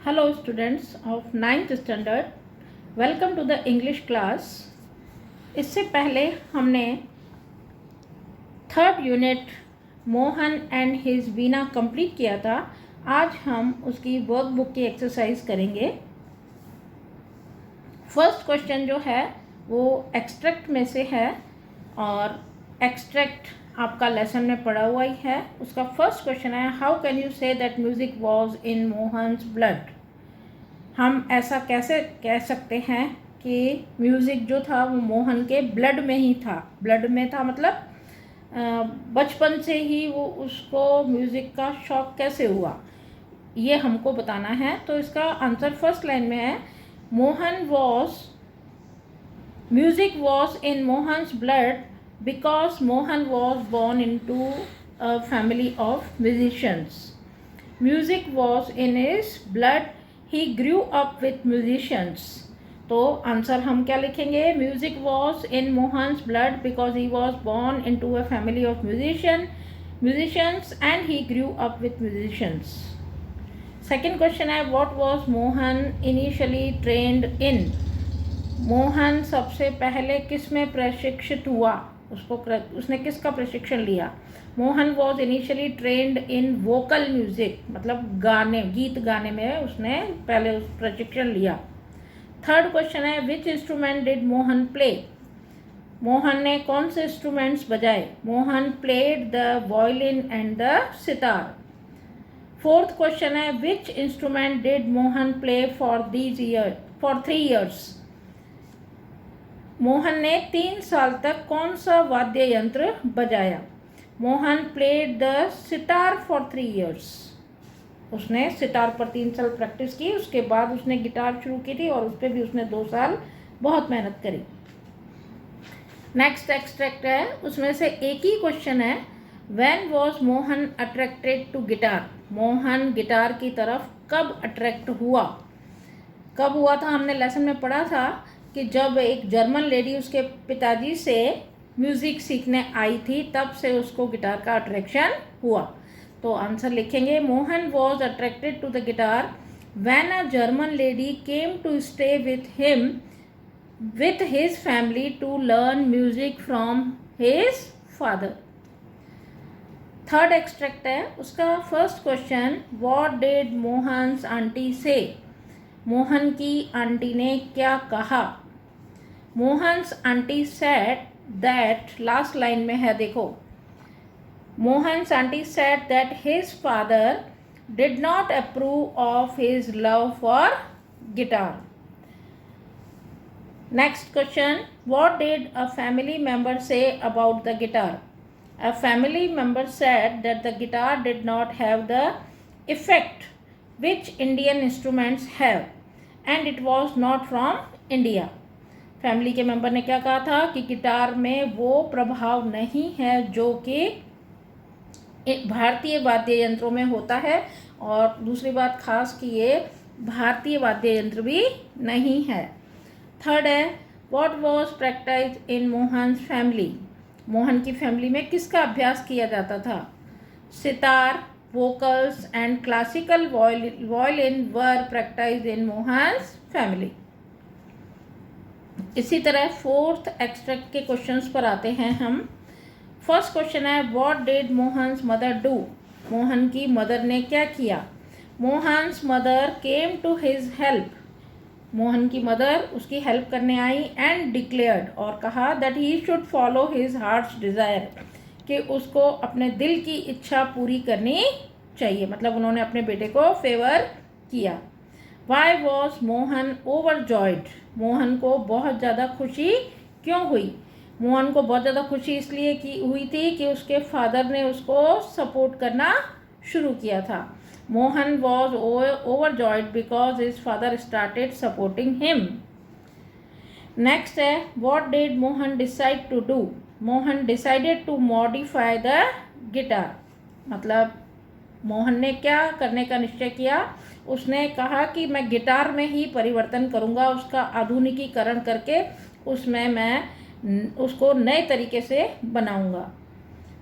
Hello students of 9th standard, welcome to the English class। इससे पहले हमने third unit Mohan and his Veena complete किया था। आज हम उसकी वर्कबुक की एक्सरसाइज करेंगे। फर्स्ट क्वेश्चन जो है वो एक्सट्रैक्ट में से है और एक्सट्रैक्ट आपका लेसन में पढ़ा हुआ ही है। उसका फर्स्ट क्वेश्चन है, how can you say that music was in Mohan's blood. हम ऐसा कैसे कह सकते हैं कि म्यूज़िक जो था वो मोहन के ब्लड में ही था। ब्लड में था मतलब बचपन से ही वो उसको म्यूज़िक का शौक़ कैसे हुआ, ये हमको बताना है। तो इसका आंसर फर्स्ट लाइन में है, music was in Mohan's blood because Mohan was born into a family of musicians. Music was in his blood, he grew up with musicians। तो आंसर हम क्या लिखेंगे, music was in Mohan's blood because he was born into a family of musicians and he grew up with musicians. Second question है, what was Mohan initially trained in. Mohan सबसे पहले किस में प्रशिक्षित हुआ, उसने किसका प्रशिक्षण लिया। Mohan was initially trained in vocal music, मतलब गीत गाने में उसने पहले प्रशिक्षण लिया। थर्ड क्वेश्चन है, which instrument did Mohan play. Mohan ने कौन से इंस्ट्रूमेंट्स बजाए। Mohan played the violin and the sitar. Fourth question है, which instrument did Mohan play for 3 years। Mohan ने 3 साल तक कौन सा वाद्य यंत्र बजाया। Mohan played the sitar for 3 years। उसने सितार पर 3 साल प्रैक्टिस की, उसके बाद उसने गिटार शुरू की थी और उस पर भी उसने 2 साल बहुत मेहनत करी। नेक्स्ट एक्सट्रैक्ट है, उसमें से एक ही क्वेश्चन है, when was Mohan attracted to guitar. Mohan guitar की तरफ कब अट्रैक्ट हुआ। कब हुआ था, हमने लेसन में पढ़ा था कि जब एक जर्मन लेडी उसके पिताजी से म्यूज़िक सीखने आई थी, तब से उसको गिटार का अट्रैक्शन हुआ। तो आंसर लिखेंगे, Mohan was attracted to the guitar when a German lady came to stay with his family to learn music from his father. Third extract है, उसका first question, what did Mohan's aunty से। मोहन की aunty ने क्या कहा। Mohan's aunty said that, last line में है देखो, Mohan's aunty said that his father did not approve of his love for guitar. Next question, what did a family member say about the guitar. A family member said that the guitar did not have the effect which Indian instruments have and it was not from India. Family के member ने क्या कहा था कि guitar में वो प्रभाव नहीं है जो कि भारतीय वाद्य यंत्रों में होता है, और दूसरी बात खास कि ये भारतीय वाद्य यंत्र भी नहीं है। थर्ड है, what was practice in Mohan's family. Mohan की फैमिली में किसका अभ्यास किया जाता था। Sitar, vocals and classical violin were practice in Mohan's family. इसी तरह फोर्थ एक्सट्रैक्ट के क्वेश्चंस पर आते हैं हम। फर्स्ट क्वेश्चन है, what did Mohan's mother do. Mohan की मदर ने क्या किया। Mohan's mother came to his help. Mohan की मदर उसकी हेल्प करने आई एंड डिक्लेयर्ड, और कहा that he should follow his hearts desire, कि उसको अपने दिल की इच्छा पूरी करनी चाहिए। मतलब उन्होंने अपने बेटे को फेवर किया। Why was Mohan overjoyed. Mohan को बहुत ज़्यादा खुशी क्यों हुई। मोहन को बहुत ज़्यादा खुशी इसलिए हुई थी कि उसके फादर ने उसको सपोर्ट करना शुरू किया था। Mohan was overjoyed because his father started supporting him. Next है, what did Mohan decide to do. Mohan decided to modify the guitar. मतलब मोहन ने क्या करने का निश्चय किया, उसने कहा कि मैं गिटार में ही परिवर्तन करूंगा, उसका आधुनिकीकरण करके उसमें मैं उसको नए तरीके से बनाऊंगा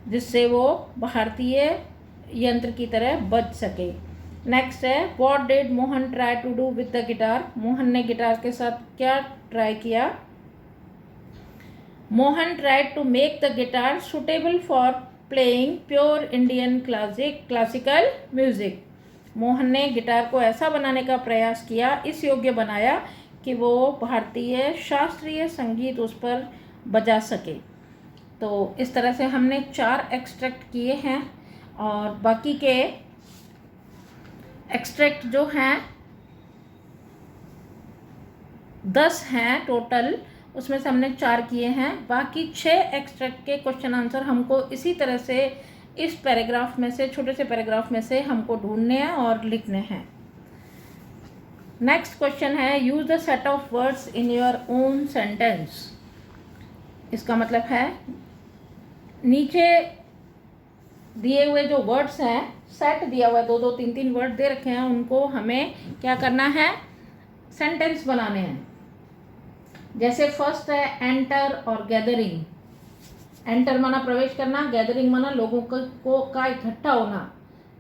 जिससे वो भारतीय यंत्र की तरह बज सके। नेक्स्ट है what did Mohan try to do with the guitar, Mohan ने गिटार के साथ क्या ट्राई किया। Mohan tried to make the guitar suitable for playing pure Indian classical music, Mohan ने गिटार को ऐसा बनाने का प्रयास किया, इस योग्य बनाया कि वो भारतीय शास्त्रीय संगीत उस पर बजा सके। तो इस तरह से हमने 4 एक्सट्रैक्ट किए हैं और बाकी के एक्सट्रैक्ट जो हैं 10 हैं टोटल, उसमें से हमने 4 किए हैं। बाकी 6 एक्सट्रैक्ट के क्वेश्चन आंसर हमको इसी तरह से इस पैराग्राफ में से, छोटे से पैराग्राफ में से हमको ढूंढने हैं और लिखने हैं। नेक्स्ट क्वेश्चन है use the set of words in your own sentence. इसका मतलब है नीचे दिए हुए जो वर्ड्स हैं, सेट दिया हुआ है, 2 2 3 3 वर्ड दे रखे हैं, उनको हमें क्या करना है, सेंटेंस बनाने हैं। जैसे फर्स्ट है एंटर और गैदरिंग। एंटर माना प्रवेश करना, गैदरिंग माना लोगों का इकट्ठा होना।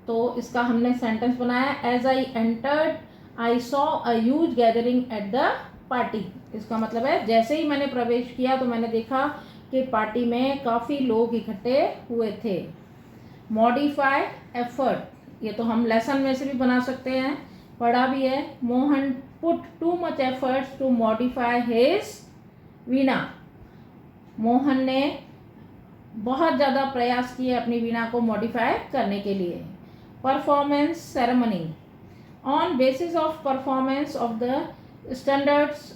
तो इसका हमने सेंटेंस बनाया as I entered I saw a huge gathering at the party. इसका मतलब है जैसे ही मैंने प्रवेश किया तो मैंने देखा कि पार्टी में काफ़ी लोग इकट्ठे हुए थे। मॉडिफाई एफर्ट, ये तो हम लेसन में से भी बना सकते हैं, पढ़ा भी है। Mohan put too much efforts to modify his veena, Mohan ने बहुत ज़्यादा प्रयास किए अपनी वीणा को मॉडिफाई करने के लिए। Performance ceremony, on basis of performance of the standards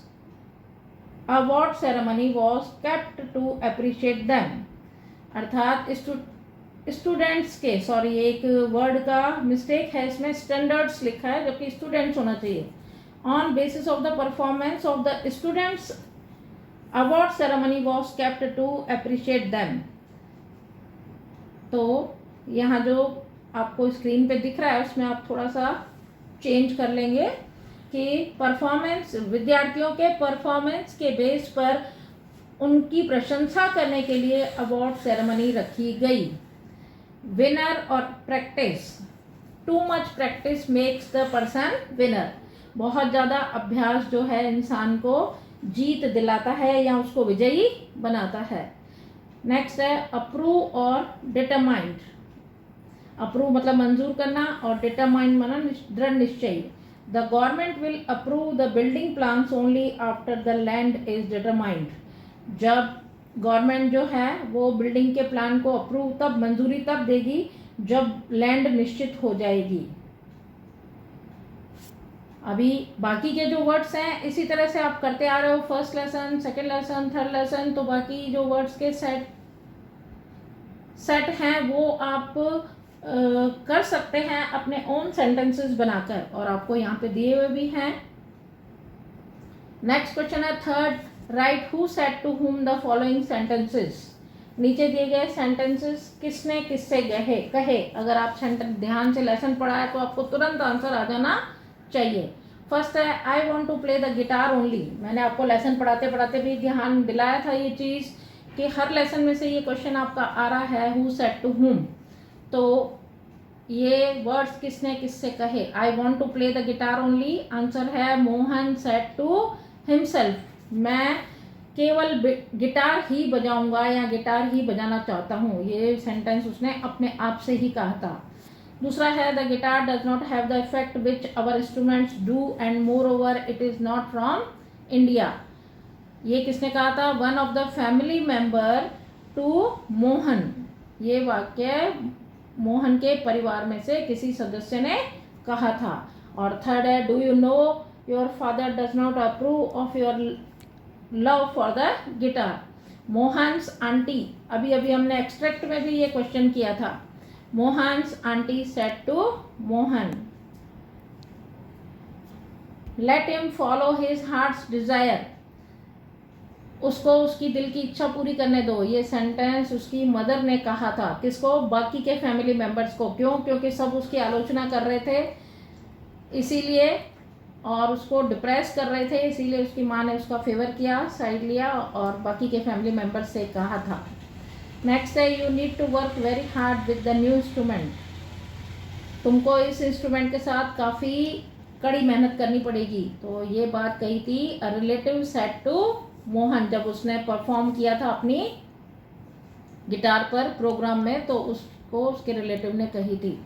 award ceremony was kept to appreciate them, अर्थात स्टूडेंट्स के, सॉरी एक वर्ड का मिस्टेक है इसमें, स्टैंडर्ड्स लिखा है जबकि स्टूडेंट्स होना चाहिए। On basis of the performance of the students award ceremony was kept to appreciate them. तो यहाँ जो आपको स्क्रीन पे दिख रहा है उसमें आप थोड़ा सा चेंज कर लेंगे कि परफॉर्मेंस, विद्यार्थियों के परफॉर्मेंस के बेस पर उनकी प्रशंसा करने के लिए अवार्ड सेरेमनी रखी गई। विनर और practice, too much practice makes the person winner, बहुत ज़्यादा अभ्यास जो है इंसान को जीत दिलाता है या उसको विजयी बनाता है। नेक्स्ट है अप्रूव और डिटरमाइंड। अप्रूव मतलब मंजूर करना और डिटरमाइंड माना दृढ़ निश्चय। The government will approve the building plans only after the land is determined, जब गवर्नमेंट जो है वो बिल्डिंग के प्लान को अप्रूव तब, मंजूरी तब देगी जब लैंड निश्चित हो जाएगी। अभी बाकी के जो वर्ड्स हैं इसी तरह से आप करते आ रहे हो, first lesson, second lesson, third lesson, तो बाकी जो वर्ड्स के सेट हैं वो आप कर सकते हैं अपने ओन सेंटेंसेस बनाकर, और आपको यहाँ पे दिए हुए भी हैं। नेक्स्ट क्वेश्चन है third, write who said to whom the following sentences. नीचे दिए गए सेंटेंसेस किसने किससे कहे। अगर आप सेंटेंस ध्यान से लेसन पढ़ा है तो आपको तुरंत आंसर आ जाना चाहिए। फर्स्ट है I want to play the guitar only. मैंने आपको लेसन पढ़ाते पढ़ाते भी ध्यान दिलाया था ये चीज़ कि हर लेसन में से ये क्वेश्चन आपका आ रहा है हु सेड टू हुम। तो ये वर्ड्स किसने किससे कहे। I want to play the guitar only, answer है मोहन सेड टू हिमसेल्फ, मैं केवल गिटार ही बजाऊंगा या गिटार ही बजाना चाहता हूँ, ये सेंटेंस उसने अपने आप से ही कहा था। दूसरा है the guitar does not have the effect which our instruments do and moreover it is not from India. ये किसने कहा था, one of the family member to Mohan, ये वाक्य मोहन के परिवार में से किसी सदस्य ने कहा था। और थर्ड है do you know your father does not approve of your love for the guitar. Mohan's aunty, अभी अभी हमने एक्सट्रैक्ट में भी ये क्वेश्चन किया था। Mohan's aunty said to Mohan let him follow his heart's desire, उसको उसकी दिल की इच्छा पूरी करने दो। ये सेंटेंस उसकी मदर ने कहा था, किसको, बाकी के फैमिली मेंबर्स को। क्यों, क्योंकि सब उसकी आलोचना कर रहे थे इसीलिए, और उसको डिप्रेस कर रहे थे इसीलिए उसकी माँ ने उसका फेवर किया, साइड लिया और बाकी के फैमिली मेंबर्स से कहा था। नेक्स्ट है you need to work very hard with the new instrument तुमको इस इंस्ट्रूमेंट के साथ काफ़ी कड़ी मेहनत करनी पड़ेगी। तो ये बात कही थी a relative said to Mohan, जब उसने परफॉर्म किया था अपनी गिटार पर प्रोग्राम में, तो उसको उसके रिलेटिव ने कही थी।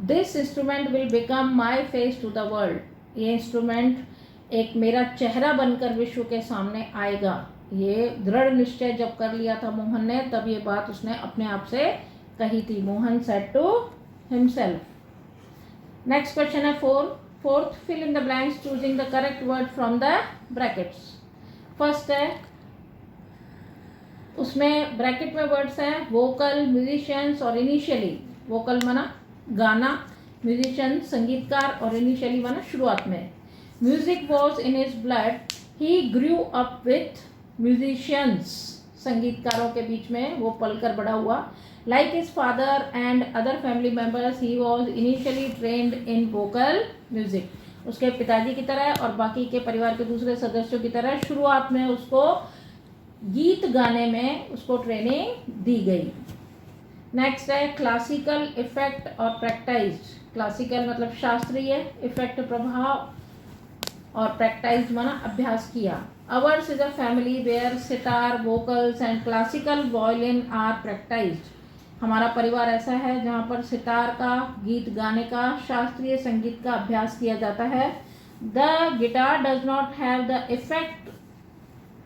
This instrument will become my face to the world. ये इंस्ट्रूमेंट एक मेरा चेहरा बनकर विश्व के सामने आएगा। ये दृढ़ निश्चय जब कर लिया था मोहन ने, तब ये बात उसने अपने आप से कही थी। Mohan said to himself. Next question है fourth, fill in the blanks choosing the correct word from the brackets. First है, उसमें ब्रैकेट में वर्ड्स हैं वोकल, म्यूजिशियंस और इनिशियली। वोकल माना गाना, म्यूजिशियन संगीतकार, और इनिशियली माना शुरुआत में। Music was in his blood, he grew up with musicians. संगीतकारों के बीच में वो पलकर बड़ा हुआ। Like his father and other family members, he was initially trained in vocal music. उसके पिताजी की तरह और बाकी के परिवार के दूसरे सदस्यों की तरह शुरुआत में उसको गीत गाने में उसको ट्रेनिंग दी गई। नेक्स्ट है क्लासिकल इफेक्ट और प्रैक्टाइज्ड। क्लासिकल मतलब शास्त्रीय, इफेक्ट प्रभाव, और प्रैक्टाइज माना अभ्यास किया। Ours is a family where sitar, vocals and classical violin are practised. हमारा परिवार ऐसा है जहाँ पर सितार का, गीत गाने का, शास्त्रीय संगीत का अभ्यास किया जाता है। The guitar does not have the effect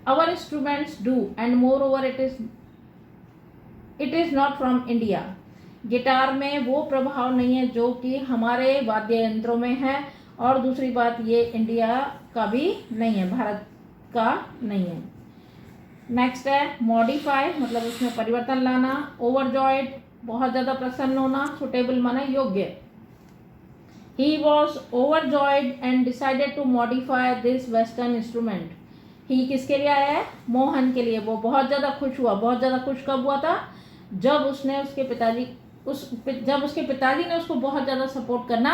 our instruments do, and moreover it is not from India. Guitar में वो प्रभाव नहीं है जो कि हमारे वाद्य यंत्रों में है, और दूसरी बात ये इंडिया का भी नहीं है, भारत का नहीं है। नेक्स्ट है मॉडिफाई, मतलब उसमें परिवर्तन लाना। ओवरजॉयड बहुत ज़्यादा प्रसन्न होना। सुटेबल माना योग्य। He was overjoyed and decided to modify this western instrument. ही किसके लिए आया है? मोहन के लिए। वो बहुत ज़्यादा खुश हुआ। बहुत ज़्यादा खुश कब हुआ था? जब उसने उसके पिताजी ने उसको बहुत ज़्यादा सपोर्ट करना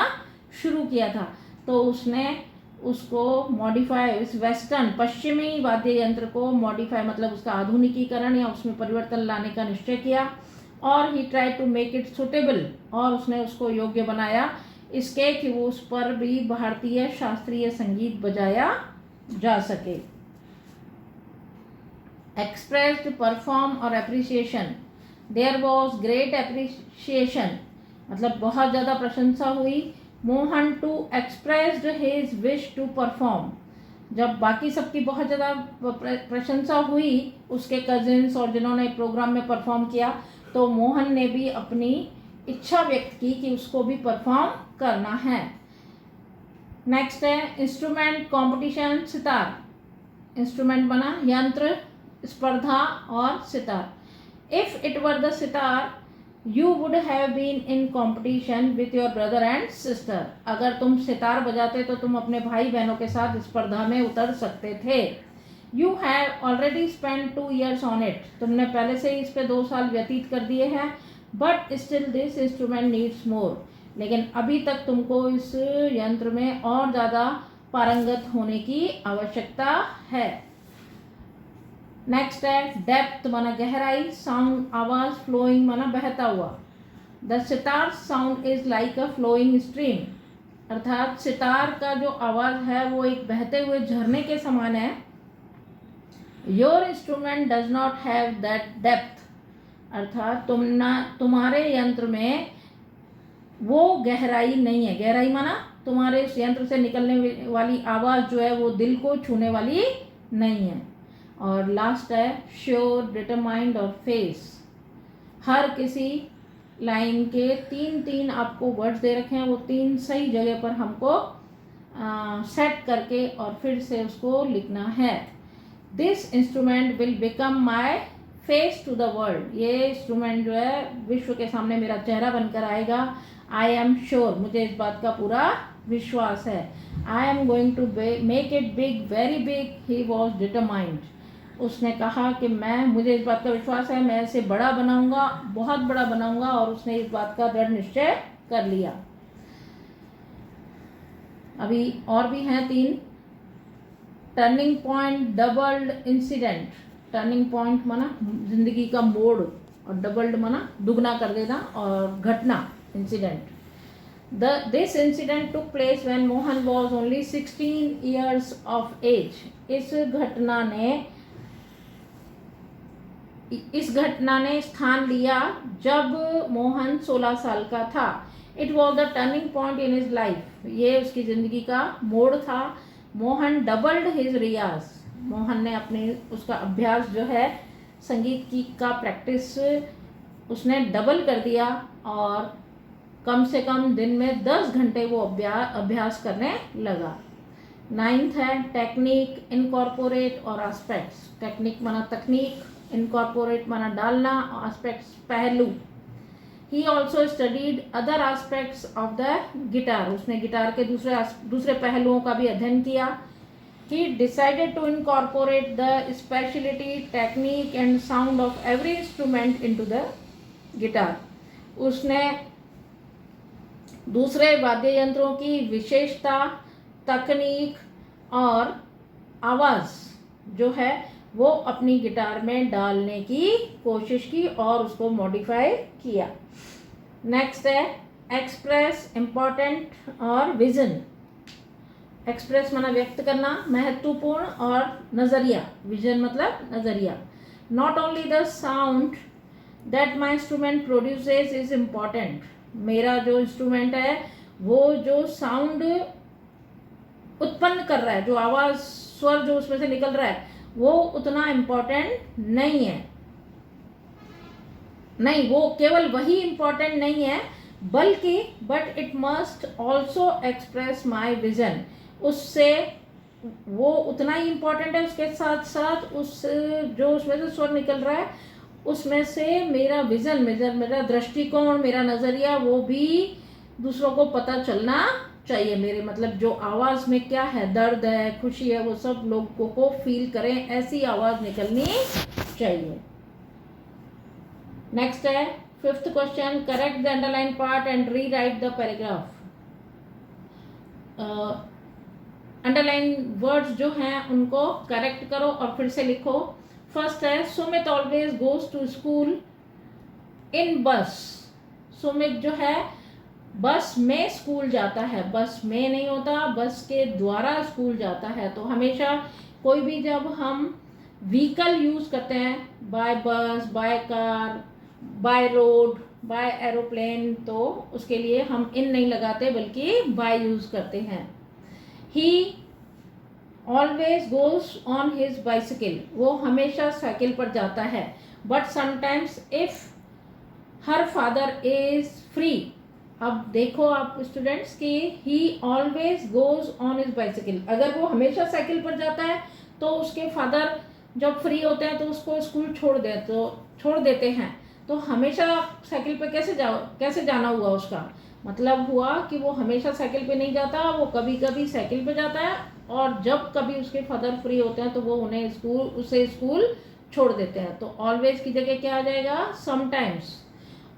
शुरू किया था, तो उसने उसको मॉडिफाई, इस वेस्टर्न पश्चिमी वाद्य यंत्र को मॉडिफाई मतलब उसका आधुनिकीकरण या उसमें परिवर्तन लाने का निश्चय किया। और he try to make it suitable, और उसने उसको योग्य बनाया इसके कि वो उस पर भी भारतीय शास्त्रीय संगीत बजाया जा सके। एक्सप्रेस्ड, परफॉर्म और appreciation. There was great appreciation, मतलब बहुत ज़्यादा प्रशंसा हुई। Mohan too expressed his wish to perform. जब बाकी सबकी बहुत ज़्यादा प्रशंसा हुई, उसके कजिन्स और जिन्होंने प्रोग्राम में परफॉर्म किया, तो मोहन ने भी अपनी इच्छा व्यक्त की कि उसको भी परफॉर्म करना है। नेक्स्ट है इंस्ट्रूमेंट, कंपटीशन, सितार। इंस्ट्रूमेंट बना यंत्र, स्पर्धा और sitar. If it were the sitar you would have been in competition with your brother and sister. अगर तुम सितार बजाते तो तुम अपने भाई बहनों के साथ स्पर्धा में उतर सकते थे। You have already spend 2 years on it. तुमने पहले से ही इस पे 2 साल व्यतीत कर दिए हैं। But still this instrument needs more. लेकिन अभी तक तुमको इस यंत्र में और ज़्यादा पारंगत होने की आवश्यकता है। नेक्स्ट है डेप्थ माना गहराई, साउंड आवाज, फ्लोइंग माना बहता हुआ। The sitar sound is like a flowing stream, अर्थात सितार का जो आवाज है वो एक बहते हुए झरने के समान है। Your instrument does not have that depth, अर्थात तुम्हारे यंत्र में वो गहराई नहीं है। गहराई माना तुम्हारे इस यंत्र से निकलने वाली आवाज जो है वो दिल को छूने वाली नहीं है। और लास्ट है श्योर, डिटरमाइंड और फेस। हर किसी लाइन के 3 आपको वर्ड्स दे रखे हैं, वो 3 सही जगह पर हमको सेट करके और फिर से उसको लिखना है। This instrument will become my face to the world. ये इंस्ट्रूमेंट जो है विश्व के सामने मेरा चेहरा बनकर आएगा। आई एम श्योर, मुझे इस बात का पूरा विश्वास है। I am going to make it big, very big. He was determined. उसने कहा कि मुझे इस बात का विश्वास है, मैं इसे बड़ा बनाऊंगा, बहुत बड़ा बनाऊंगा, और उसने इस बात का दृढ़ निश्चय कर लिया। अभी और भी हैं 3। Turning point, doubled, incident. Turning point माना जिंदगी का मोड़, और डबल्ड माना दुगना कर देना, और घटना incident. This incident took place when Mohan was only 16 years of age. इस घटना ने स्थान लिया जब मोहन 16 साल का था. It was the turning point in his life. ये उसकी ज़िंदगी का मोड़ था. मोहन doubled his रियाज. मोहन ने उसका अभ्यास जो है संगीत का प्रैक्टिस उसने डबल कर दिया और कम से कम दिन में 10 घंटे वो अभ्यास करने लगा. 9th है टेक्निक, इनकॉर्पोरेट और एस्पेक्ट्स. टेक्निक माना तकनीक, इनकॉर्पोरेट माना डालना, एस्पेक्ट्स पहलू. He also studied other aspects of the guitar. उसने गिटार के दूसरे पहलुओं का भी अध्ययन किया. He decided to incorporate the speciality, technique and sound of every instrument into the guitar. उसने दूसरे वाद्य यंत्रों की विशेषता, तकनीक और आवाज़ जो है वो अपनी गिटार में डालने की कोशिश की और उसको मॉडिफाई किया. नेक्स्ट है एक्सप्रेस, इम्पॉर्टेंट और विजन. एक्सप्रेस माना व्यक्त करना, महत्वपूर्ण और नज़रिया. विजन मतलब नज़रिया. Not only the sound that my instrument produces is important. मेरा जो इंस्ट्रूमेंट है वो जो साउंड उत्पन्न कर रहा है, जो आवाज़ स्वर जो उसमें से निकल रहा है वो उतना इम्पोर्टेंट नहीं है. नहीं, वो केवल वही इम्पोर्टेंट नहीं है बल्कि but it must also express my vision. उससे वो उतना ही इम्पोर्टेंट है, उसके साथ साथ उस जो उसमें से स्वर निकल रहा है उसमें से मेरा विजन, मेरा दृष्टिकोण, मेरा नज़रिया वो भी दूसरों को पता चलना चाहिए. मेरे मतलब जो आवाज़ में क्या है, दर्द है, खुशी है, वो सब लोगों को फील करें, ऐसी आवाज़ निकलनी चाहिए. नेक्स्ट है 5th question. Correct the underline part and rewrite the paragraph. Underline words जो हैं उनको करेक्ट करो और फिर से लिखो. फर्स्ट है Sumit always goes to school in bus. Sumit जो है बस में स्कूल जाता है. बस में नहीं होता, बस के द्वारा स्कूल जाता है. तो हमेशा कोई भी जब हम व्हीकल यूज़ करते हैं, by bus, by car, by road, by aeroplane, तो उसके लिए हम इन नहीं लगाते बल्कि बाय यूज़ करते हैं. ही always goes on his bicycle. वो हमेशा साइकिल पर जाता है. But sometimes if her father is free. अब देखो आप स्टूडेंट्स कि ही always goes on his bicycle. अगर वो हमेशा साइकिल पर जाता है तो उसके फादर जब फ्री होते हैं तो उसको स्कूल छोड़ देते हैं. तो हमेशा साइकिल पर कैसे जाना हुआ उसका मतलब हुआ कि वो हमेशा साइकिल पे नहीं जाता, वो कभी कभी साइकिल पे जाता है और जब कभी उसके फादर फ्री होते हैं तो वो उसे स्कूल छोड़ देते हैं. तो ऑलवेज की जगह क्या आ जाएगा, समटाइम्स.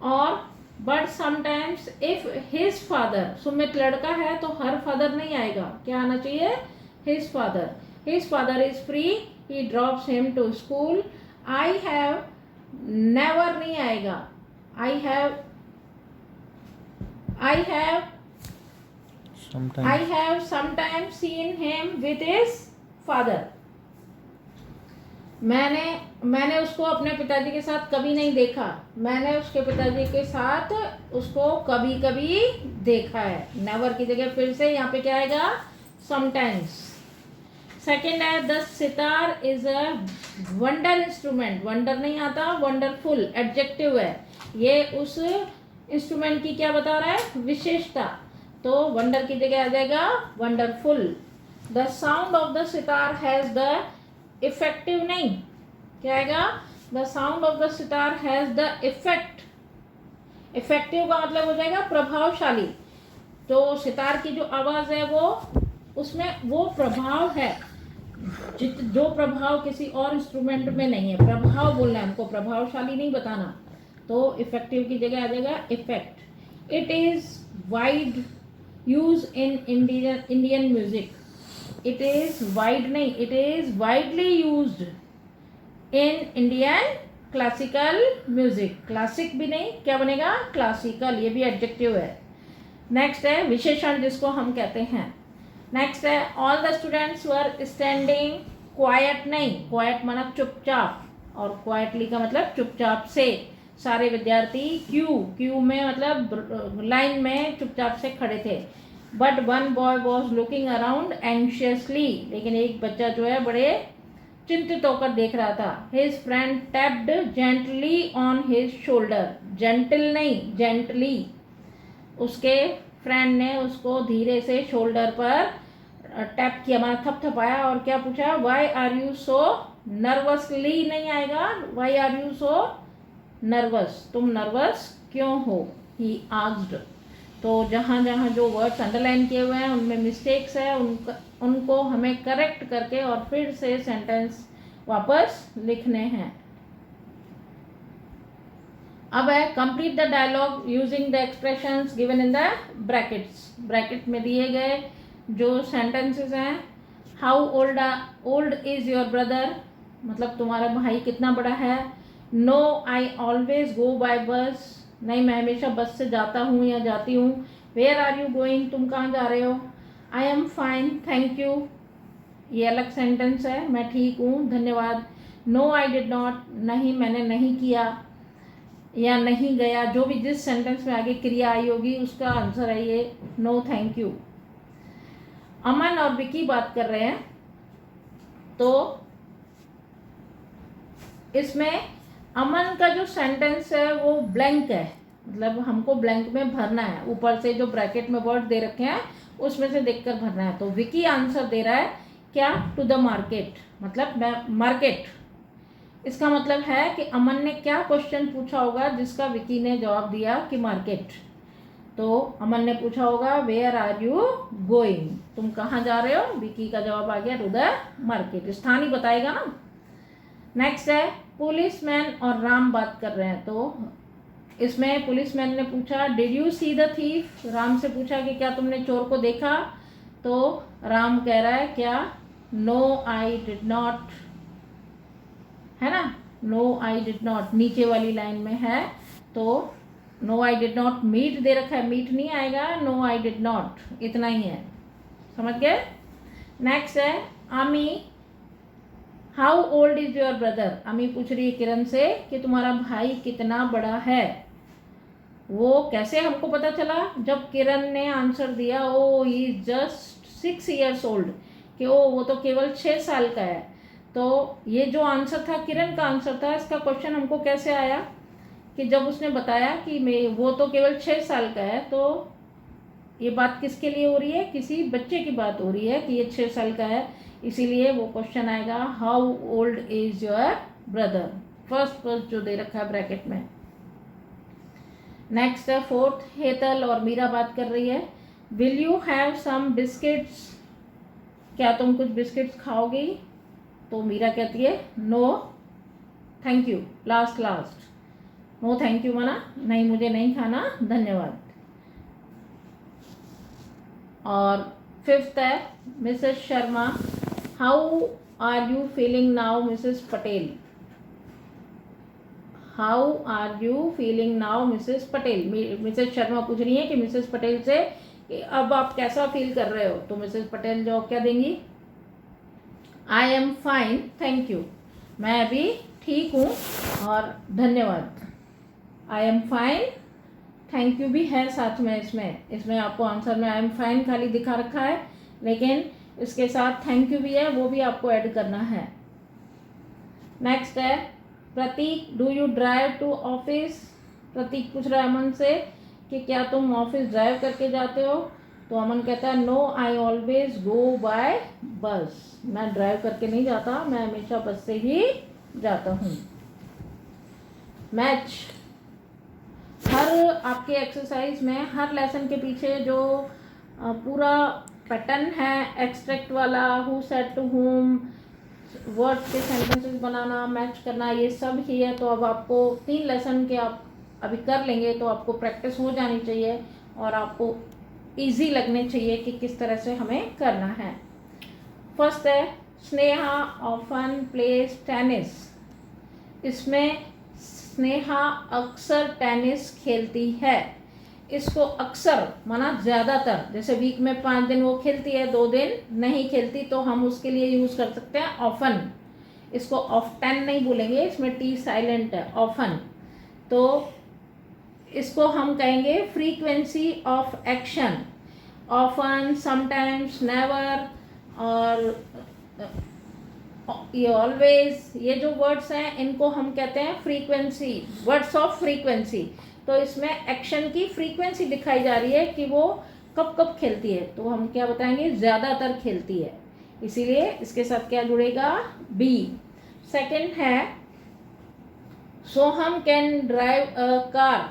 और but sometimes if his father, Sumit लड़का है तो हर फादर नहीं आएगा, क्या आना चाहिए, his father is free, he drops him to school. I have never नहीं आएगा, I have sometimes seen him with his father. मैंने उसको अपने पिताजी के साथ कभी नहीं देखा. मैंने उसके पिताजी के साथ उसको कभी कभी देखा है. नेवर की जगह फिर से यहाँ पे क्या आएगा, समटाइम्स. सेकेंड है the sitar is a wonder instrument. Wonder नहीं आता, वंडरफुल एडजेक्टिव है. ये उस इंस्ट्रूमेंट की क्या बता रहा है, विशेषता. तो वंडर की जगह आ जाएगा wonderful. The sound of the sitar has the effective नहीं, क्या आएगा, the sound of the sitar has the effect. Effective का मतलब हो जाएगा प्रभावशाली. तो सितार की जो आवाज़ है वो उसमें वो प्रभाव है जो प्रभाव किसी और इंस्ट्रूमेंट में नहीं है. प्रभाव बोलना है हमको, प्रभावशाली नहीं बताना. तो इफेक्टिव की जगह आ जाएगा effect. It is wide use in Indian music. It is wide नहीं, it is widely used in Indian classical music. Classic भी नहीं, क्या बनेगा, क्लासिकल. ये भी एडजेक्टिव है. नेक्स्ट है विशेषण जिसको हम कहते हैं। नेक्स्ट है all the students were standing quite, नहीं क्वाइट माना चुपचाप, और क्वाइटली का मतलब चुपचाप से। सारे विद्यार्थी क्यू में मतलब लाइन में चुपचाप से खड़े थे। But one boy was looking around anxiously, लेकिन एक बच्चा जो है बड़े चिंतित होकर देख रहा था। His friend tapped gently on his shoulder, gentle नहीं जेंटली, उसके फ्रेंड ने उसको धीरे से शोल्डर पर टैप किया, माना थपथपाया, और क्या पूछा, why are you so nervously नहीं आएगा, why are you so nervous, तुम नर्वस क्यों हो, ही आस्क्ड। तो जहाँ जहाँ जो वर्ड्स अंडरलाइन किए हुए हैं उनमें मिस्टेक्स है, उनको हमें करेक्ट करके और फिर से सेंटेंस वापस लिखने हैं। अब है complete the dialogue using the expressions given in the brackets. Bracket में दिए गए जो सेंटेंसेस हैं, how old is your brother, मतलब तुम्हारा भाई कितना बड़ा है। No I always go by bus, नहीं मैं हमेशा बस से जाता हूँ या जाती हूँ। वेयर आर यू गोइंग, तुम कहाँ जा रहे हो। I am fine thank you, ये अलग सेंटेंस है, मैं ठीक हूँ धन्यवाद। नो आई डिड नॉट, नहीं मैंने नहीं किया या नहीं गया, जो भी जिस सेंटेंस में आगे क्रिया आई होगी उसका आंसर है ये नो थैंक यू। अमन और विकी बात कर रहे हैं, तो इसमें अमन का जो सेंटेंस है वो ब्लैंक है, मतलब हमको ब्लैंक में भरना है, ऊपर से जो ब्रैकेट में वर्ड दे रखे हैं उसमें से देखकर भरना है। तो विकी आंसर दे रहा है क्या, टू द मार्केट, मतलब मार्केट। इसका मतलब है कि अमन ने क्या क्वेश्चन पूछा होगा जिसका विकी ने जवाब दिया कि मार्केट। तो अमन ने पूछा होगा वेयर आर यू गोइंग, तुम कहाँ जा रहे हो, विकी का जवाब आ गया टू द मार्केट, स्थान ही बताएगा ना। नेक्स्ट है पुलिसमैन और राम बात कर रहे हैं, तो इसमें पुलिसमैन ने पूछा did you see the thief, Ram से पूछा कि क्या तुमने चोर को देखा, तो राम कह रहा है क्या, नो आई डिड नॉट, है ना, नो आई डिड नॉट नीचे वाली लाइन में है, तो no I did not meet दे रखा है, मीट नहीं आएगा, नो आई डिड नॉट, इतना ही है, समझ गए। नेक्स्ट है आमी, how old is your brother, अमी पूछ रही है किरण से कि तुम्हारा भाई कितना बड़ा है। वो कैसे हमको पता चला, जब किरण ने आंसर दिया oh he is just 6 years old, कि ओ वो तो केवल 6 साल का है। तो ये जो आंसर था किरण का आंसर था, इसका क्वेश्चन हमको कैसे आया कि जब उसने बताया कि मैं वो तो केवल 6 साल का है, तो ये बात किसके लिए हो रही है, किसी बच्चे की बात हो रही है कि ये 6 साल का है, इसीलिए वो क्वेश्चन आएगा how old is your brother, first जो दे रखा है ब्रैकेट में। नेक्स्ट है फोर्थ, हेतल और मीरा बात कर रही है, will you have some biscuits, क्या तुम कुछ बिस्किट्स खाओगी, तो मीरा कहती है no thank you, last no thank you माना नहीं मुझे नहीं खाना धन्यवाद। और फिफ्थ है Mrs Sharma, how are you feeling now Mrs Patel, how are you feeling now Mrs Patel, Mrs Sharma पूछ रही है कि मिसेस पटेल से कि अब आप कैसा फील कर रहे हो, तो मिसेस पटेल जवाब क्या देंगी, I am fine thank you, मैं अभी ठीक हूँ और धन्यवाद। I am fine thank you भी है साथ में, इसमें आपको आंसर में आई एम फाइन खाली दिखा रखा है, लेकिन इसके साथ थैंक यू भी है, वो भी आपको ऐड करना है। नेक्स्ट है Pratik, do you drive to office, Pratik पूछ रहा है अमन से कि क्या तुम ऑफिस ड्राइव करके जाते हो, तो अमन कहता है no I always go by bus, मैं ड्राइव करके नहीं जाता, मैं हमेशा बस से ही जाता हूँ। मैच, हर आपके एक्सरसाइज में हर लेसन के पीछे जो पूरा पैटर्न है एक्सट्रैक्ट वाला, who said to whom, words के सेंटेंसेस बनाना, मैच करना, ये सब ही है। तो अब आपको 3 लेसन के आप अभी कर लेंगे तो आपको प्रैक्टिस हो जानी चाहिए और आपको इजी लगने चाहिए कि किस तरह से हमें करना है। फर्स्ट है स्नेहा ऑफन प्लेस टेनिस, इसमें स्नेहा अक्सर टेनिस खेलती है, इसको अक्सर माना ज़्यादातर, जैसे वीक में 5 दिन वो खेलती है, 2 दिन नहीं खेलती, तो हम उसके लिए यूज़ कर सकते हैं ऑफन। इसको ऑफ्टन नहीं बोलेंगे, इसमें टी साइलेंट है, ऑफन। तो इसको हम कहेंगे frequency of action. Often, sometimes, never और ये ऑलवेज, ये जो वर्ड्स हैं इनको हम कहते हैं फ्रीक्वेंसी, वर्ड्स ऑफ फ्रीक्वेंसी। तो इसमें एक्शन की फ्रीक्वेंसी दिखाई जा रही है कि वो कब कब खेलती है, तो हम क्या बताएंगे, ज़्यादातर खेलती है, इसीलिए इसके साथ क्या जुड़ेगा, बी। सेकंड है सोहम कैन ड्राइव अ कार।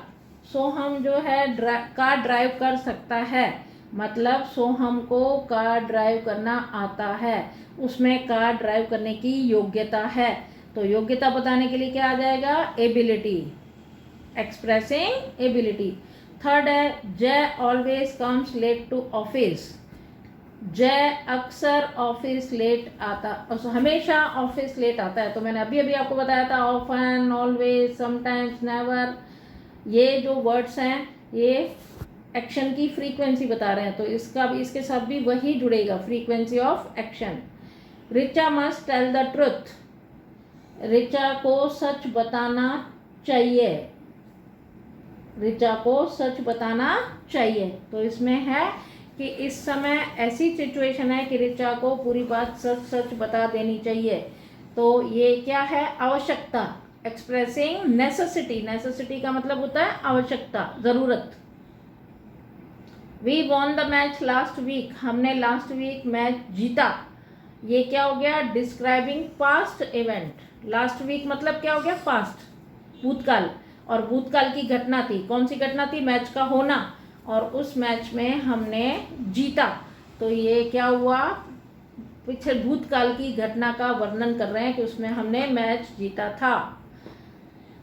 सोहम जो है कार ड्राइव कर सकता है, मतलब सोहम को कार ड्राइव करना आता है, उसमें कार ड्राइव करने की योग्यता है। तो योग्यता बताने के लिए क्या आ जाएगा, एबिलिटी, एक्सप्रेसिंग एबिलिटी। थर्ड है Jay always comes late to office. Jay अक्सर ऑफिस लेट आता, हमेशा ऑफिस लेट आता है। तो मैंने अभी अभी आपको बताया था ऑफन, ऑलवेज, समटाइम्स, नेवर, ये जो वर्ड्स हैं ये एक्शन की फ्रीक्वेंसी बता रहे हैं, तो इसका भी, इसके साथ भी वही जुड़ेगा, frequency of action. Richa must tell the truth. Richa को सच बताना चाहिए, रिचा को सच बताना चाहिए। तो इसमें है कि इस समय ऐसी सिचुएशन है कि रिचा को पूरी बात सच सच बता देनी चाहिए। तो ये क्या है, आवश्यकता, एक्सप्रेसिंग नेसेसिटी। नेसेसिटी का मतलब होता है आवश्यकता, ज़रूरत। We won the match last week. हमने लास्ट वीक मैच जीता। ये क्या हो गया, describing past event. Last week मतलब क्या हो गया, पास्ट, भूतकाल, और भूतकाल की घटना थी, कौन सी घटना थी, मैच का होना, और उस मैच में हमने जीता। तो ये क्या हुआ, पीछे भूतकाल की घटना का वर्णन कर रहे हैं कि उसमें हमने मैच जीता था।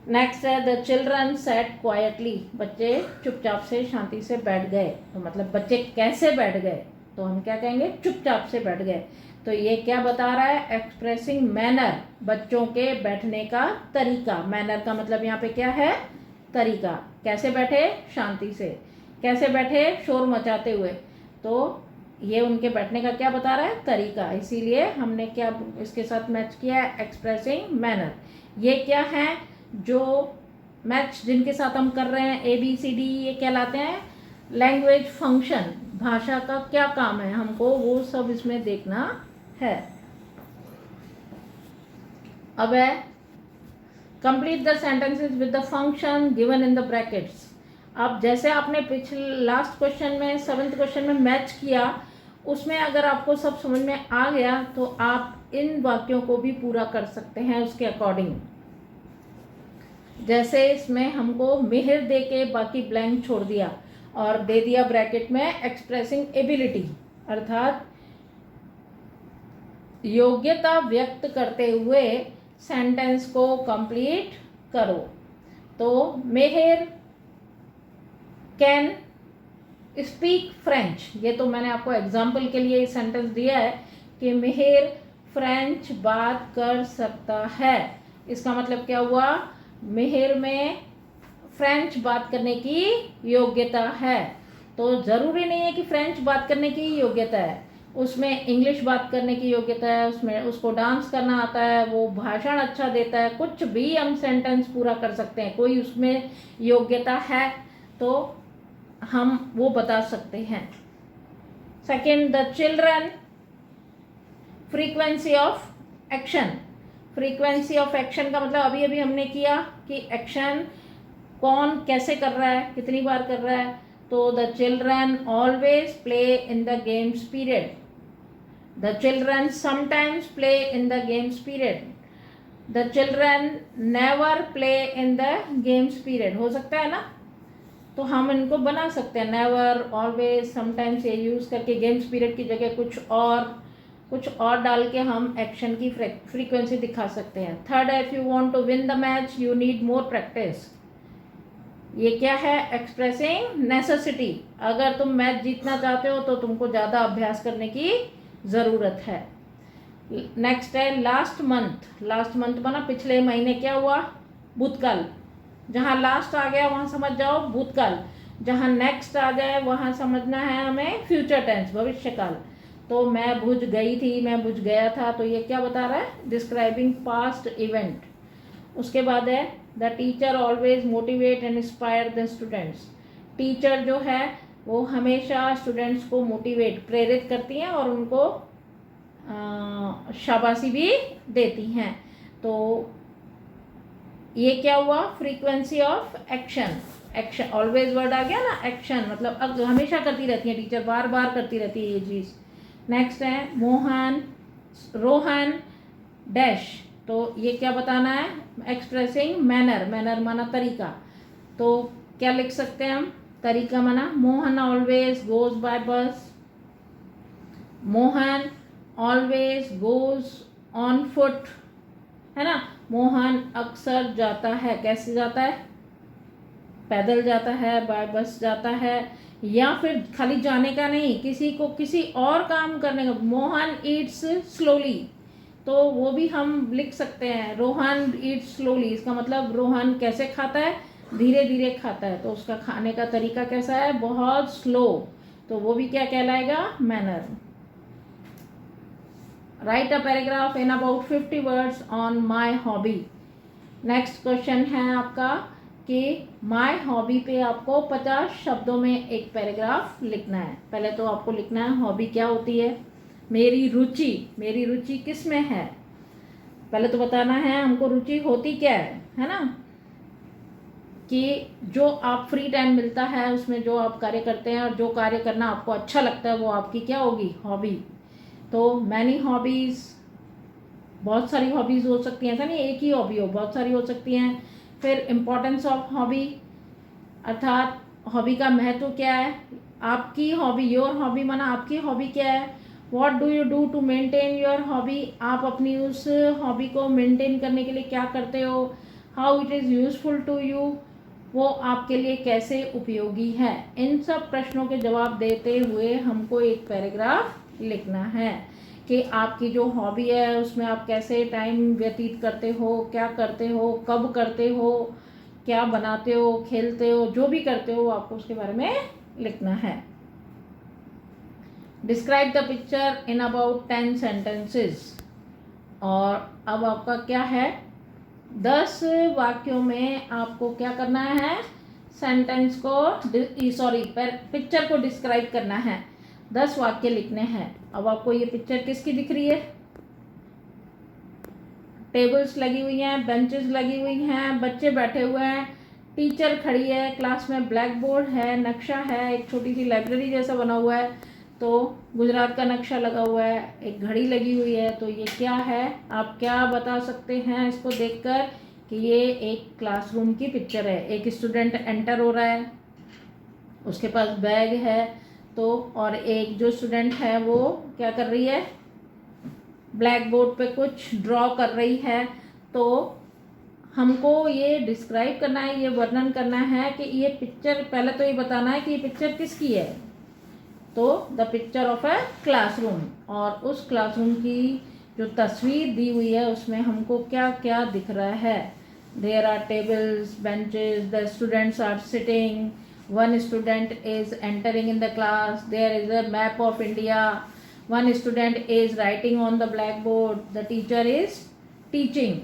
नेक्स्ट है द चिल्ड्रन सैट क्वाइटली। बच्चे चुपचाप से शांति से बैठ गए। तो मतलब बच्चे कैसे बैठ गए, तो हम क्या कहेंगे, चुपचाप से बैठ गए। तो ये क्या बता रहा है, एक्सप्रेसिंग मैनर, बच्चों के बैठने का तरीका। मैनर का मतलब यहाँ पे क्या है, तरीका। कैसे बैठे, शांति से। कैसे बैठे, शोर मचाते हुए। तो ये उनके बैठने का क्या बता रहा है, तरीका। इसीलिए हमने क्या इसके साथ मैच किया है, एक्सप्रेसिंग मैनर। ये क्या है, जो मैच जिनके साथ हम कर रहे हैं, ABCD, ये कहलाते हैं लैंग्वेज फंक्शन। भाषा का क्या काम है हमको, वो सब इसमें देखना है। अब है complete the sentences with the function given in the brackets. अब जैसे आपने पिछले लास्ट क्वेश्चन में, 7th क्वेश्चन में मैच किया, उसमें अगर आपको सब समझ में आ गया तो आप इन वाक्यों को भी पूरा कर सकते हैं उसके अकॉर्डिंग। जैसे इसमें हमको मिहिर दे के बाकी ब्लैंक छोड़ दिया और दे दिया ब्रैकेट में एक्सप्रेसिंग एबिलिटी, अर्थात योग्यता व्यक्त करते हुए सेंटेंस को कंप्लीट करो। तो मिहिर कैन स्पीक फ्रेंच, ये तो मैंने आपको एग्जाम्पल के लिए सेंटेंस दिया है कि मिहिर फ्रेंच बात कर सकता है। इसका मतलब क्या हुआ, मिहिर में फ्रेंच बात करने की योग्यता है। तो ज़रूरी नहीं है कि फ्रेंच बात करने की योग्यता है, उसमें इंग्लिश बात करने की योग्यता है, उसमें उसको डांस करना आता है, वो भाषण अच्छा देता है, कुछ भी हम सेंटेंस पूरा कर सकते हैं, कोई उसमें योग्यता है तो हम वो बता सकते हैं। Second, the children, frequency of action. Frequency of action का मतलब अभी अभी हमने किया कि एक्शन कौन कैसे कर रहा है, कितनी बार कर रहा है। तो the children always play in the games period, the children sometimes play in the games period, the children never play in the games period. हो सकता है ना, तो हम इनको बना सकते हैं, नेवर, ऑलवेज, समटाइम्स, ये यूज़ करके गेम्स पीरियड की जगह कुछ और डाल के हम एक्शन की फ्रीक्वेंसी दिखा सकते हैं। थर्ड है, if you want to win the match you need more practice. ये क्या है, एक्सप्रेसिंग नेसेसिटी। अगर तुम मैच जीतना चाहते हो तो तुमको ज़्यादा अभ्यास करने की ज़रूरत है। नेक्स्ट है लास्ट मंथ। लास्ट मंथ माना पिछले महीने क्या हुआ, भूतकाल। जहाँ लास्ट आ गया वहाँ समझ जाओ भूतकाल। जहाँ नेक्स्ट आ जाए वहाँ समझना है हमें फ्यूचर टेंस, भविष्य काल। तो मैं बुझ गई थी, मैं बुझ गया था, तो ये क्या बता रहा है, डिस्क्राइबिंग पास्ट इवेंट। उसके बाद है the teacher always motivate and inspire the students. Teacher जो है वो हमेशा स्टूडेंट्स को मोटिवेट, प्रेरित करती हैं और उनको शाबाशी भी देती हैं। तो ये क्या हुआ, frequency of action. Action, always word आ गया ना, एक्शन मतलब अब हमेशा करती रहती है टीचर, बार बार करती रहती है ये चीज़। नेक्स्ट है रोहन डैश, तो ये क्या बताना है, एक्सप्रेसिंग मैनर, मैनर माना तरीका। तो क्या लिख सकते हैं हम, तरीका माना मोहन ऑलवेज गोज बाय बस, Mohan always goes on foot, है ना। मोहन अक्सर जाता है, कैसे जाता है, पैदल जाता है, बाय बस जाता है। या फिर खाली जाने का नहीं, किसी को किसी और काम करने का, मोहन ईट्स स्लोली, तो वो भी हम लिख सकते हैं, रोहन ईट्स स्लोली। इसका मतलब रोहन कैसे खाता है, धीरे धीरे खाता है, तो उसका खाने का तरीका कैसा है, बहुत स्लो, तो वो भी क्या कहलाएगा, manner. Right a paragraph in about 50 words on my hobby. Next question है आपका कि माय हॉबी पे आपको 50 शब्दों में एक पैराग्राफ लिखना है। पहले तो आपको लिखना है हॉबी क्या होती है, मेरी रुचि, मेरी रुचि किस में है, पहले तो बताना है हमको रुचि होती क्या है ना, कि जो आप फ्री टाइम मिलता है उसमें जो आप कार्य करते हैं और जो कार्य करना आपको अच्छा लगता है वो आपकी क्या होगी, हॉबी। तो मैनी हॉबीज़, बहुत सारी हॉबीज़ हो सकती हैं, ऐसा नहीं एक ही हॉबी हो, बहुत सारी हो सकती हैं। फिर इम्पोर्टेंस ऑफ हॉबी, अर्थात हॉबी का महत्व क्या है, आपकी हॉबी, योर हॉबी माना आपकी हॉबी क्या है। What do you do to maintain your hobby, आप अपनी उस हॉबी को मेंटेन करने के लिए क्या करते हो। How it is useful to you, वो आपके लिए कैसे उपयोगी है। इन सब प्रश्नों के जवाब देते हुए हमको एक पैराग्राफ लिखना है कि आपकी जो हॉबी है उसमें आप कैसे टाइम व्यतीत करते हो, क्या करते हो, कब करते हो, क्या बनाते हो, खेलते हो, जो भी करते हो आपको उसके बारे में लिखना है। Describe the picture in about 10 sentences. और अब आपका क्या है, 10 वाक्यों में आपको क्या करना है, सेंटेंस को पिक्चर को डिस्क्राइब करना है, 10 वाक्य लिखने हैं। अब आपको ये पिक्चर किसकी दिख रही है, टेबल्स लगी हुई हैं, बेंचेस लगी हुई हैं, बच्चे बैठे हुए हैं, टीचर खड़ी है, क्लास में ब्लैक बोर्ड है, नक्शा है, एक छोटी सी लाइब्रेरी जैसा बना हुआ है, तो गुजरात का नक्शा लगा हुआ है, एक घड़ी लगी हुई है। तो ये क्या है, आप क्या बता सकते हैं इसको देखकर कि ये एक क्लासरूम की पिक्चर है। एक स्टूडेंट एंटर हो रहा है, उसके पास बैग है, तो और एक जो स्टूडेंट है वो क्या कर रही है, ब्लैक बोर्ड पे कुछ ड्रॉ कर रही है। तो हमको ये डिस्क्राइब करना है, ये वर्णन करना है कि ये पिक्चर, पहले तो ये बताना है कि ये पिक्चर किसकी है, तो the picture of a classroom. और उस क्लासरूम की जो तस्वीर दी हुई है उसमें हमको क्या क्या दिख रहा है। There are tables, benches, the students are sitting, one student is entering in the class, there is a map of India, one student is writing on the blackboard, the teacher is teaching,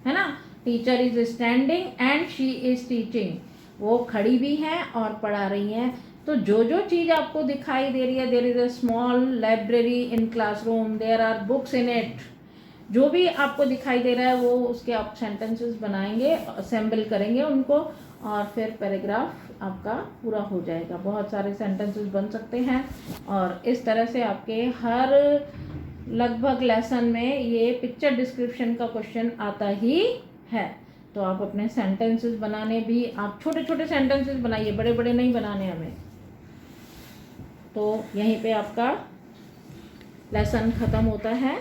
है ना, teacher is standing and she is teaching, वो खड़ी भी हैं और पढ़ा रही हैं। तो जो जो चीज़ आपको दिखाई दे रही है, there is a small library in classroom, there are books in it, जो भी आपको दिखाई दे रहा है वो उसके आप सेंटेंसेस बनाएंगे, असेंबल करेंगे उनको, और फिर पैराग्राफ आपका पूरा हो जाएगा। बहुत सारे सेंटेंसेस बन सकते हैं और इस तरह से आपके हर लगभग लेसन में ये पिक्चर डिस्क्रिप्शन का क्वेश्चन आता ही है। तो आप अपने सेंटेंसेस बनाने भी, आप छोटे छोटे सेंटेंसेस बनाइए, बड़े बड़े नहीं बनाने हमें। तो यहीं पे आपका लेसन ख़त्म होता है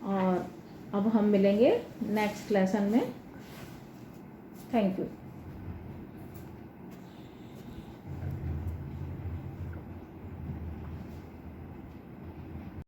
और अब हम मिलेंगे नेक्स्ट लेसन में। Thank you.